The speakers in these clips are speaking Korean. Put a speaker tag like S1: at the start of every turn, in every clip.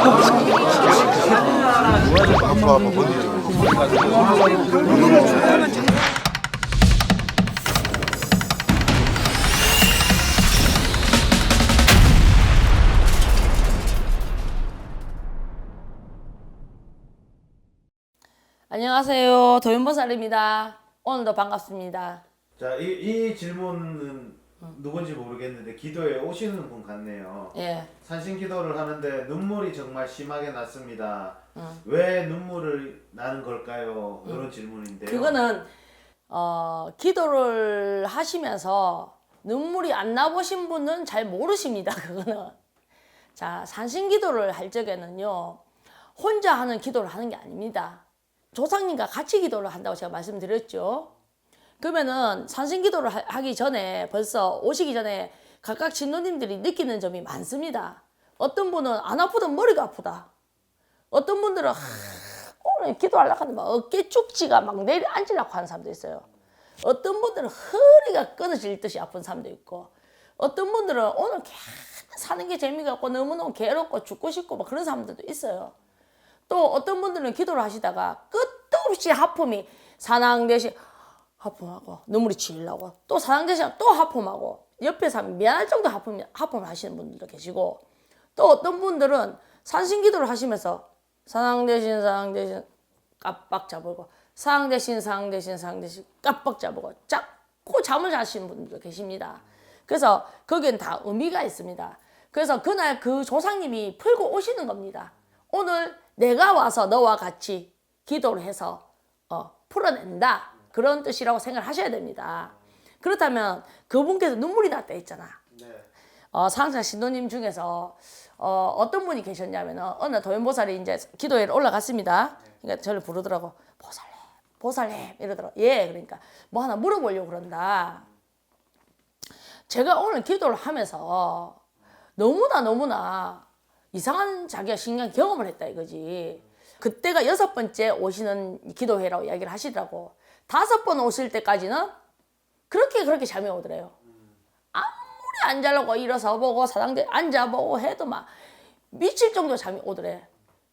S1: 아빠 버디.
S2: 안녕하세요. 도윤보살입니다. 오늘도 반갑습니다.
S3: 자, 이 질문은 누군지 모르겠는데 기도에 오시는 분 같네요.
S2: 예.
S3: 산신 기도를 하는데 눈물이 정말 심하게 났습니다. 왜 눈물을 나는 걸까요? 이런 질문인데요.
S2: 그거는 기도를 하시면서 눈물이 안 나보신 분은 잘 모르십니다. 그거는. 자, 산신 기도를 할 적에는요. 혼자 하는 기도를 하는 게 아닙니다. 조상님과 같이 기도를 한다고 제가 말씀드렸죠. 그러면은 산신 기도를 하기 전에 벌써 오시기 전에 각각 신도님들이 느끼는 점이 많습니다. 어떤 분은 안 아프던 머리가 아프다. 어떤 분들은 오늘 기도하려고 하는데 막 어깨 쭉지가 막 내일 앉으려고 하는 사람도 있어요. 어떤 분들은 허리가 끊어질 듯이 아픈 사람도 있고, 어떤 분들은 오늘 계속 사는 게 재미가 없고 너무너무 괴롭고 죽고 싶고 막 그런 사람들도 있어요. 또 어떤 분들은 기도를 하시다가 끝도 없이 하품이 사낭대신 하품하고 눈물이 질라고 또 사낭대신 또 하품하고 옆에 사람 미안할 정도 하품을 하시는 분들도 계시고, 또 어떤 분들은 산신 기도를 하시면서 사낭대신 깜빡 잡고 사낭대신 깜빡 잡고 자꾸 잠을 자시는 분들도 계십니다. 그래서 거기엔 다 의미가 있습니다. 그래서 그날 그 조상님이 풀고 오시는 겁니다. 오늘 내가 와서 너와 같이 기도를 해서 풀어낸다. 그런 뜻이라고 생각을 하셔야 됩니다. 그렇다면 그분께서 눈물이 났다 했잖아.
S3: 네.
S2: 상상 신도님 중에서 어떤 분이 계셨냐면 어느 도연보살이 이제 기도회에 올라갔습니다. 그러니까 저를 부르더라고. 보살님 이러더라고. 예, 그러니까 뭐 하나 물어보려고 그런다. 제가 오늘 기도를 하면서 너무나 이상한 자기가 신기한 경험을 했다 이거지. 그때가 6번째 오시는 기도회라고 이야기를 하시더라고. 5번 오실 때까지는 그렇게 잠이 오더래요. 아무리 안 자려고 일어서 보고 사당대 앉아보고 해도 막 미칠 정도 잠이 오더래.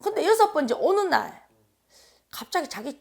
S2: 근데 6번째 오는 날 갑자기 자기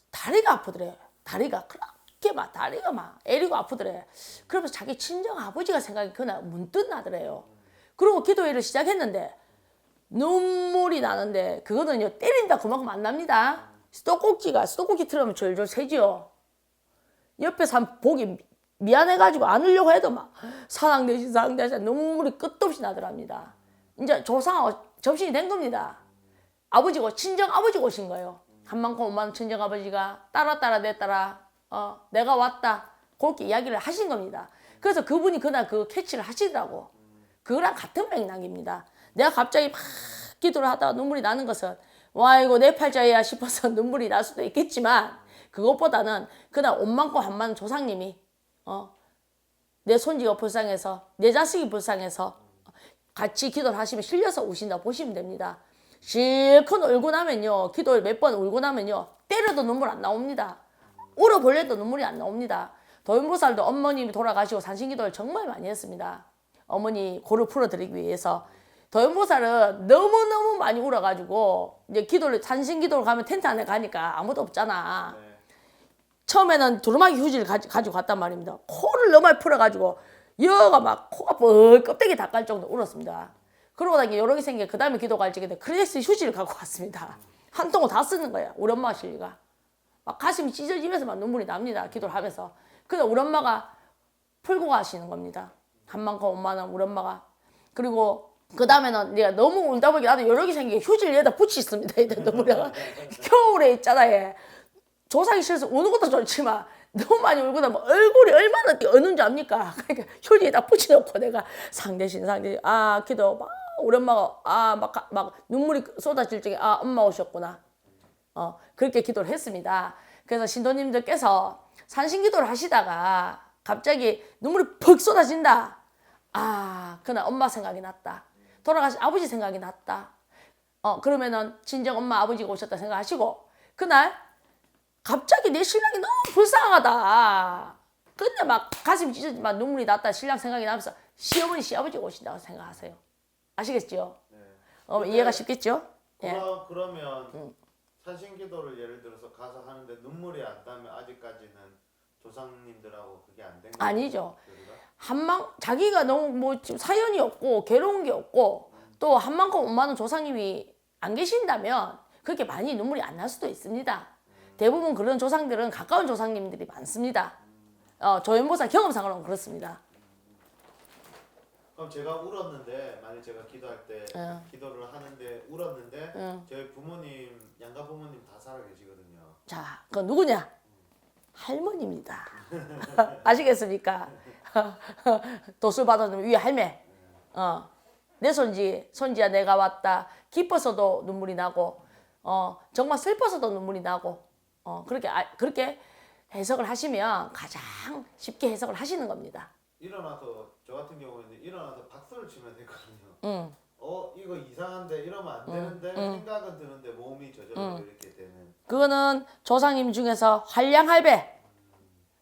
S2: 다리가 아프더래. 다리가 그렇게 막 다리가 막 애리고 아프더래. 그러면서 자기 친정 아버지가 생각이 그날 문득 나더래요. 그리고 기도회를 시작했는데 눈물이 나는데 그거는요 때린다 그만큼 안 납니다. 수도꼭지 틀으면 졸졸 새지요. 옆에 사람 보기 미안해가지고 안 울려고 해도 막 사랑대신 눈물이 끝도 없이 나더랍니다. 이제 조상하고 접신이 된 겁니다. 아버지고 친정 아버지가 오신 거예요. 3만 원 5만 원 친정 아버지가 내 따라 내가 왔다 그렇게 이야기를 하신 겁니다. 그래서 그분이 그날 그 캐치를 하시더라고. 그거랑 같은 맥락입니다. 내가 갑자기 막 기도를 하다가 눈물이 나는 것은 와 이거 내 팔자야 싶어서 눈물이 날 수도 있겠지만, 그것보다는 그날 옷 많고 한 많은 조상님이 내 손지가 불쌍해서 내 자식이 불쌍해서 같이 기도를 하시면 실려서 우신다 보시면 됩니다. 실컷 울고 나면요, 기도를 몇 번 울고 나면요 때려도 눈물 안 나옵니다. 울어볼래도 눈물이 안 나옵니다. 도윤보살도 어머님이 돌아가시고 산신기도를 정말 많이 했습니다. 어머니 고를 풀어드리기 위해서. 도연보살은 너무너무 많이 울어가지고 이제 산신기도를 가면 텐트 안에 가니까 아무도 없잖아.
S3: 네.
S2: 처음에는 두루마기 휴지를 가지고 갔단 말입니다. 코를 너무 많이 풀어가지고 여가 막 코가 뻘 껍데기 다 깔 정도 울었습니다. 그러고 나니 여러 생겨 그 다음에 기도 갈 적에 크레스 휴지를 갖고 갔습니다. 한 통을 다 쓰는 거야. 우리 엄마 실리가 막 가슴이 찢어지면서 막 눈물이 납니다. 기도를 하면서. 그래서 우리 엄마가 풀고 가시는 겁니다. 3만 원 5만 원 우리 엄마가. 그리고 그 다음에는 내가 너무 울다 보니까 나도 여러 개 생기게 휴지를 여기다 붙이습니다. 겨울에 있잖아. 얘. 조상이 싫어서 우는 것도 좋지만 너무 많이 울고 나면 얼굴이 얼마나 어는 줄 압니까? 그러니까 휴지에다 붙여놓고 내가 상대신 기도 막 우리 엄마가 막 눈물이 쏟아질 적에 엄마 오셨구나. 그렇게 기도를 했습니다. 그래서 신도님들께서 산신기도를 하시다가 갑자기 눈물이 퍽 쏟아진다. 그날 엄마 생각이 났다. 돌아가신 아버지 생각이 났다. 그러면은 친정 엄마 아버지가 오셨다 생각하시고, 그날 갑자기 내 신랑이 너무 불쌍하다. 근데 막 가슴이 찢어지만 눈물이 났다. 신랑 생각이 나면서 시어머니 시아버지가 오신다고 생각하세요. 아시겠죠?
S3: 네.
S2: 이해가 쉽겠죠? 예.
S3: 그러면 산신기도를 예를 들어서 가서 하는데 눈물이 안 나면 아직까지는 조상님들하고 그게 안 된 거예요?
S2: 아니죠. 자기가 너무 뭐 지금 사연이 없고 괴로운 게 없고 또 한만큼 엄마는 조상님이 안 계신다면 그렇게 많이 눈물이 안 날 수도 있습니다. 대부분 그런 조상들은 가까운 조상님들이 많습니다. 조연보살 경험상으로는 그렇습니다.
S3: 그럼 제가 울었는데 만약 제가 기도할 때 기도를 하는데 울었는데 저희 부모님 양가 부모님 다 살아계시거든요.
S2: 자, 그건 누구냐? 할머니입니다. 아시겠습니까? 도술 받아놓은 위에 할매. 내 손지야 내가 왔다. 기뻐서도 눈물이 나고, 정말 슬퍼서도 눈물이 나고, 그렇게 해석을 하시면 가장 쉽게 해석을 하시는 겁니다.
S3: 일어나서 저 같은 경우에는 일어나서 박수를 치면 되거든요. 이거 이상한데 이러면 안 되는데 생각은 드는데 몸이 저절로 이렇게 되는.
S2: 그거는 조상님 중에서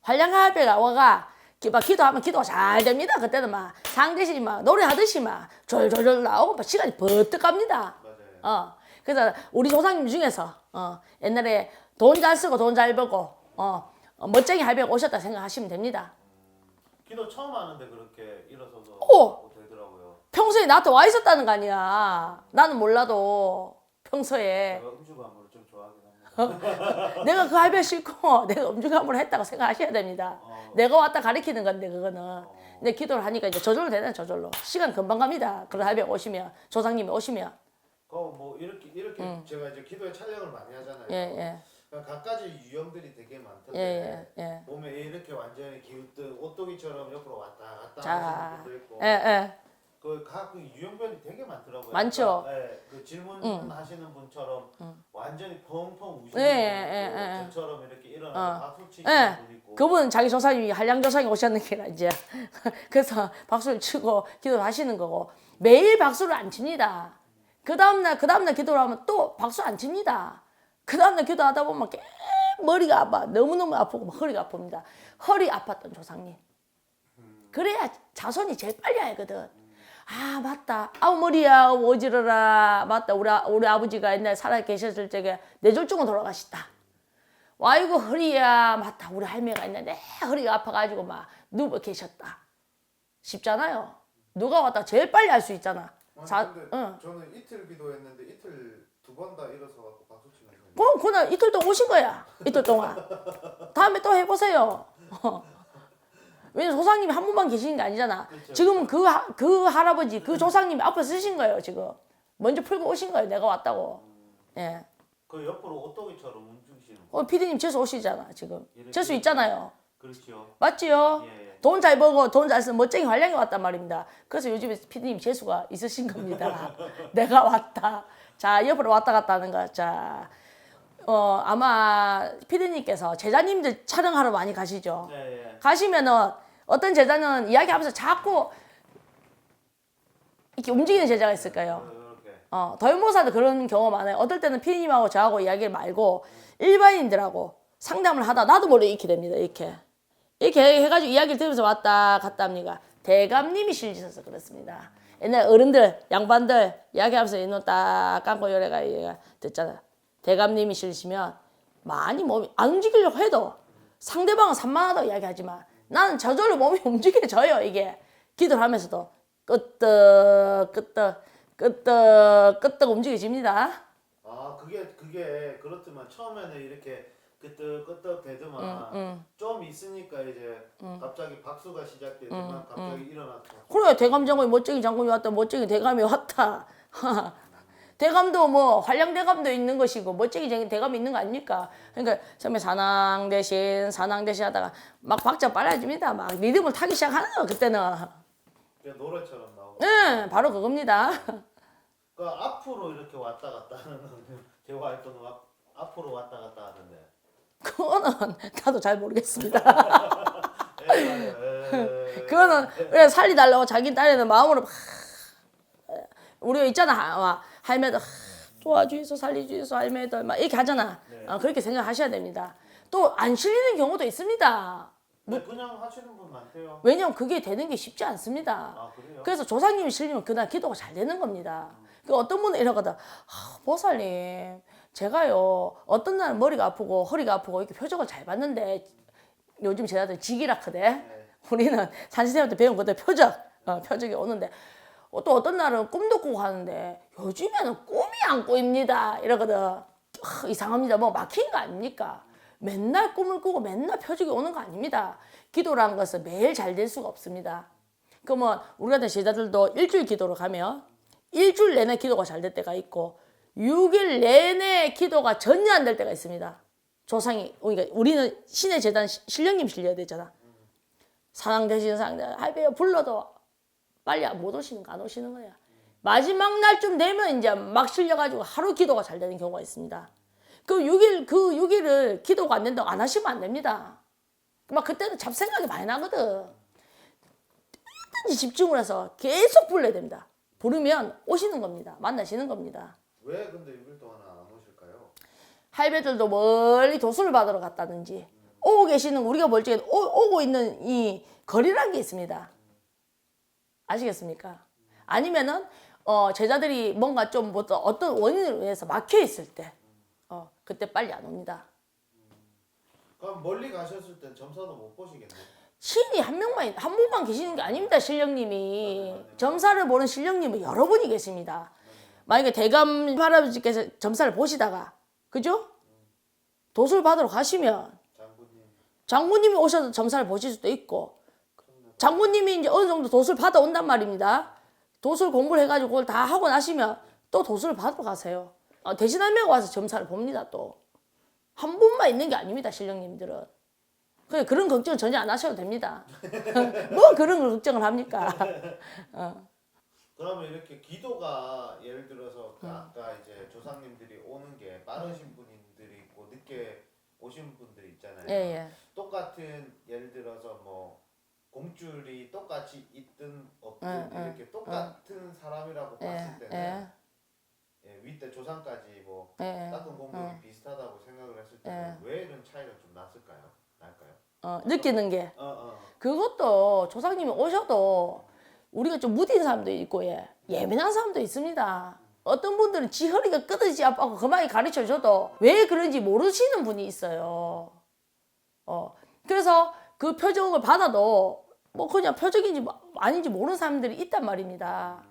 S2: 활량할배가 와가 막 기도하면 기도가 잘 됩니다. 그때는 막 상대시 막 노래하듯이 막 졸졸졸 나오고 막 시간이 버뜩 갑니다.
S3: 맞아요.
S2: 그래서 우리 조상님 중에서 옛날에 돈 잘 쓰고 돈 잘 벌고 멋쟁이 할배가 오셨다 생각하시면 됩니다.
S3: 기도 처음 하는데 그렇게 일어서서
S2: 오!
S3: 되더라고요.
S2: 평소에 나한테 와 있었다는 거 아니야. 나는 몰라도 평소에
S3: 제가 음주가물을 좀 좋아하긴 합니다.
S2: 내가 그 할배 싫고 내가 음주가물을 했다고 생각하셔야 됩니다. 내가 왔다 가리키는 건데 그거는. 근데 기도를 하니까 이제 저절로 되네. 저절로. 시간 금방 갑니다. 그런 할배가 오시면 조상님이 오시면.
S3: 뭐 이렇게 제가 이제 기도에 촬영을 많이 하잖아요.
S2: 예.
S3: 그러니까 각가지 유형들이 되게 많던데
S2: 예.
S3: 몸에 이렇게 완전히 기웃든 오뚜기처럼 옆으로 왔다 갔다
S2: 자,
S3: 하시는 분도 있고 각 유형별이 되게 많더라고요.
S2: 많죠.
S3: 그러니까, 그 질문하시는 분처럼 완전히 펑펑 우시는
S2: 예.
S3: 분도 저처럼 이렇게 일어나서 박수 치시는 분 있고.
S2: 그분은 자기 조상님이 한량 조상이 오셨는 게 이제 그래서 박수를 치고 기도를 하시는 거고 매일 박수를 안 칩니다. 그 다음날 기도를 하면 또 박수 안 칩니다. 그 다음날 기도하다 보면 머리가 아파. 너무너무 아프고 막 허리가 아픕니다. 허리 아팠던 조상님. 그래야 자손이 제일 빨리 알거든. 아 맞다. 아우 머리야 어지러라. 맞다. 우리 아버지가 옛날에 살아 계셨을 적에 뇌졸중으로 돌아가셨다. 아이고 허리야. 맞다. 우리 할매가 옛날에 허리가 아파가지고 막 누워 계셨다. 쉽잖아요. 누가 왔다 제일 빨리 알 수 있잖아.
S3: 근데 저는 이틀 기도했는데 이틀 두 번 다 일어서 갖고 박수 치면서.
S2: 그날 이틀 동안 오신 거야. 이틀 동안. 다음에 또 해보세요. 왜냐면 조상님이 한 분만 계시는 게 아니잖아.
S3: 그렇죠.
S2: 지금은 그 할아버지, 그 조상님이 앞에 쓰신 거예요, 지금. 먼저 풀고 오신 거예요, 내가 왔다고. 예.
S3: 그 옆으로 오뚜기처럼 움직이시는 거.
S2: 피디님 재수 오시잖아, 지금. 재수 있잖아요.
S3: 그렇죠.
S2: 맞지요?
S3: 예.
S2: 돈 잘 벌고 돈 잘 쓰는 멋쟁이 활량이 왔단 말입니다. 그래서 요즘에 피디님 재수가 있으신 겁니다. 내가 왔다. 자, 옆으로 왔다 갔다 하는 거. 자, 아마 피디님께서 제자님들 촬영하러 많이 가시죠.
S3: 예.
S2: 가시면은 어떤 제자는 이야기하면서 자꾸 이렇게 움직이는 제자가 있을 거예요.
S3: 이렇게.
S2: 도연보살도 그런 경우 많아요. 어떨 때는 피디님하고 저하고 이야기를 말고 일반인들하고 상담을 하다 나도 모르게 이렇게 됩니다. 이렇게 해가지고 이야기를 들으면서 왔다 갔다 합니다. 대감님이 실리셔서 그렇습니다. 옛날 어른들, 양반들 이야기하면서 이놈 딱 감고 요래가 듣잖아. 대감님이 실리시면 많이 몸이 안 움직이려고 해도 상대방은 산만하다고 이야기하지만 나는 저절로 몸이 움직여져요. 이게 기도를 하면서도 끄떡 움직여집니다.
S3: 아 그게 그렇지만 처음에는 이렇게 끄떡 대더만 좀 있으니까 이제 갑자기 박수가 시작되지만 갑자기 일어나서
S2: 그래 대감 장군이 멋쟁이 장군이 왔다. 멋쟁이 대감이 왔다. 대감도 뭐 활량 대감도 있는 것이고 멋쟁이 대감이 있는 거 아닙니까? 그러니까 처음에 산왕 대신 하다가 막 박자 빨라집니다. 막 리듬을 타기 시작하는 거 그때는.
S3: 그냥 노래처럼 나오고.
S2: 응, 바로 그겁니다.
S3: 그러니까 앞으로 이렇게 왔다 갔다 하는 거는 제가 알던 앞으로 왔다 갔다 하는데.
S2: 그거는 나도 잘 모르겠습니다.
S3: 에이.
S2: 그거는 왜 살리달라고 자기 딸에는 마음으로 막 우리가 있잖아. 할매들 도와주이소 살려주이소 할매들 막 이렇게 하잖아. 그렇게 생각하셔야 됩니다. 또 안 실리는 경우도 있습니다.
S3: 네, 그냥 하시는 분 많대요.
S2: 왜냐면 그게 되는 게 쉽지 않습니다.
S3: 아 그래요?
S2: 그래서 조상님이 실리면 그날 기도가 잘 되는 겁니다. 그 어떤 분은 이러거든. 보살님, 제가요 어떤 날은 머리가 아프고 허리가 아프고 이렇게 표적을 잘 봤는데 요즘 제자들 직이라 크대. 우리는 산신쌤한테 배운 것들 표적이 오는데 또 어떤 날은 꿈도 꾸고 하는데 요즘에는 꿈이 안 꾸입니다. 이러거든. 이상합니다. 뭐 막힌 거 아닙니까? 맨날 꿈을 꾸고 맨날 표적이 오는 거 아닙니다. 기도라는 것은 매일 잘 될 수가 없습니다. 그러면 우리 같은 제자들도 일주일 기도로 가면 일주일 내내 기도가 잘 될 때가 있고 6일 내내 기도가 전혀 안 될 때가 있습니다. 조상이 그러니까 우리는 신의 재단 신령님 실려야 되잖아. 사랑 되시는 상대 할배요 불러도 빨리 못 오시는 거 안 오시는 거야. 마지막 날쯤 되면 이제 막 실려가지고 하루 기도가 잘 되는 경우가 있습니다. 그 6일을 기도가 안 된다고 안 하시면 안 됩니다. 막 그때는 잡생각이 많이 나거든. 얼마든지 집중을 해서 계속 불러야 됩니다. 부르면 오시는 겁니다. 만나시는 겁니다.
S3: 왜 근데 6일 동안 안 오실까요?
S2: 할배들도 멀리 도수를 받으러 갔다든지 오고 계시는 우리가 볼 적에 오고 있는 이 거리라는 게 있습니다. 아시겠습니까? 아니면은 제자들이 뭔가 좀 어떤 원인으로 인해서 막혀 있을 때 그때 빨리 안 옵니다.
S3: 그럼 멀리 가셨을 땐 점사도 못 보시겠네.
S2: 신이 한 분만 계시는 게 아닙니다. 신령님이 점사를 보는 신령님은 여러 분이 계십니다. 만약에 대감 할아버지께서 점사를 보시다가 그죠? 도술 받으러 가시면 장군님이 오셔서 점사를 보실 수도 있고 장군님이 이제 어느 정도 도술 받아 온단 말입니다. 도술 공부를 해가지고 그걸 다 하고 나시면 또 도술을 받으러 가세요. 대신하면 와서 점사를 봅니다. 또 한 분만 있는 게 아닙니다. 신령님들은. 그런 걱정은 전혀 안 하셔도 됩니다. 뭐 그런 걸 걱정을 합니까?
S3: 그러면 이렇게 기도가 예를 들어서 아까 이제 조상님들이 오는 게 빠르신 분들이 있고 늦게 오신 분들이 있잖아요.
S2: 예.
S3: 똑같은 예를 들어서 뭐 공줄이 똑같이 있든 없든 이렇게 똑같은 사람이라고 봤을 때는 윗대 조상까지 뭐 닦은 공덕이 비슷하다고 생각을 했을 때는 왜 이런 차이가 좀 날까요?
S2: 느끼는 게 그것도 조상님이 오셔도 우리가 좀 무딘 사람도 있고 예민한 사람도 있습니다. 어떤 분들은 지 허리가 끄덕지 아파서 그만이 가르쳐줘도 왜 그런지 모르시는 분이 있어요. 그래서 그 표적을 받아도 뭐 그냥 표적인지 아닌지 모르는 사람들이 있단 말입니다.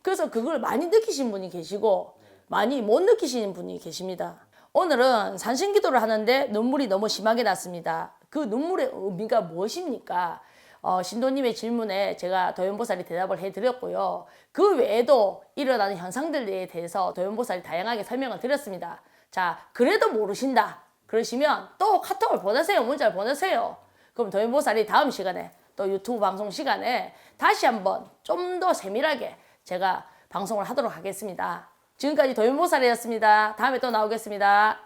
S2: 그래서 그걸 많이 느끼신 분이 계시고 많이 못 느끼시는 분이 계십니다. 오늘은 산신기도를 하는데 눈물이 너무 심하게 났습니다. 그 눈물의 의미가 무엇입니까? 신도님의 질문에 제가 도연보살이 대답을 해드렸고요. 그 외에도 일어나는 현상들에 대해서 도연보살이 다양하게 설명을 드렸습니다. 자, 그래도 모르신다. 그러시면 또 카톡을 보내세요. 문자를 보내세요. 그럼 도연보살이 다음 시간에 또 유튜브 방송 시간에 다시 한번 좀 더 세밀하게 제가 방송을 하도록 하겠습니다. 지금까지 도연보살이었습니다. 다음에 또 나오겠습니다.